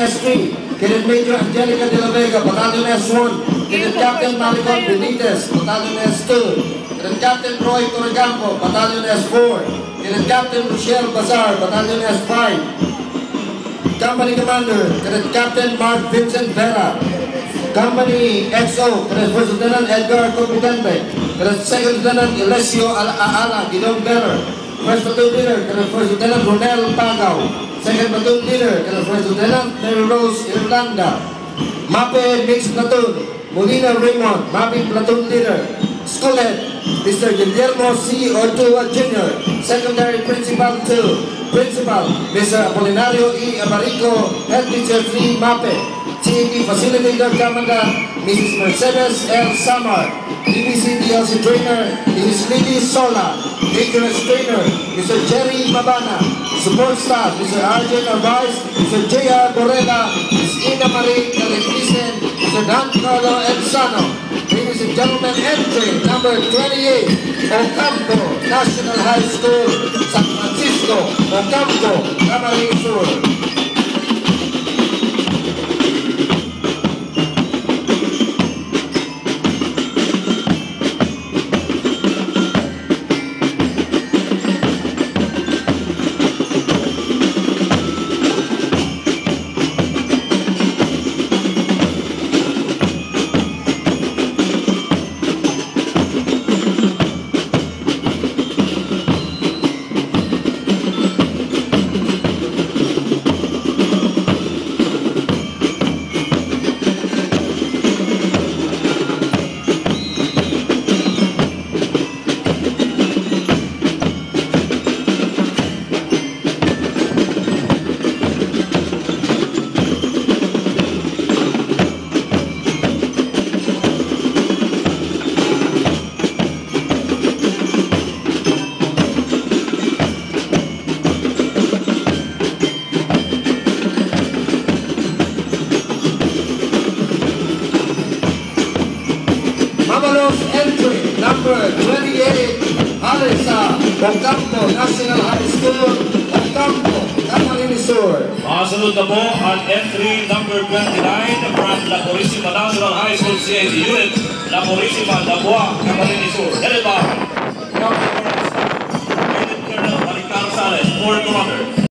S3, Cadet Major Angelica de la Vega, Battalion S1, Cadet Captain Maricon Benitez, Battalion S2, Cadet Captain Roy Torrecampo, Battalion S4, Cadet Captain Rochelle Bazar, Battalion S5, Company Commander, Cadet Captain Mark Vincent Vera, Company XO, Cadet First Lieutenant Edgar Competente, Cadet Second Lieutenant Alessio Aala, Gideon Beller, First Platoon Leader, Cadet First Lieutenant Ronel Pagao, Second Platoon Leader, Cadet First Lieutenant Mary Rose Irlanda, MAPE Mixed Platoon, Molina Raymond, MAPE Platoon Leader, School Head, Mr. Guillermo C. Ortua Jr., Secondary Principal 2, Principal, Mr. Apolinario E. Abarico, Head Teacher 3, MAPE, CAT Facilitator Commandant, Mrs. Mercedes L. Samar, DBC DLC Trainer, Mrs. Lily Sola, Dangerous Trainer, Mr. Jerry Mabana, Support Staff, Mr. RJ Narvaez, Mr. J.R. Borrella, Ms. Ina Marie Calentisen, Mr. Dan Carlo Enzano. Ladies and gentlemen, entry number 28, Ocampo National High School, San Francisco, Ocampo, Camarines Sur. Entry number 28, Harisa, Ocampo National High School, Ocampo, Camarines Sur. Masunod na po ang entry number 29 from La Purísima National High School CAC Unit, La Purísima, Dabua, Camarines Sur. Headed by Captain Colonel Balicar Sales, Forward Commander.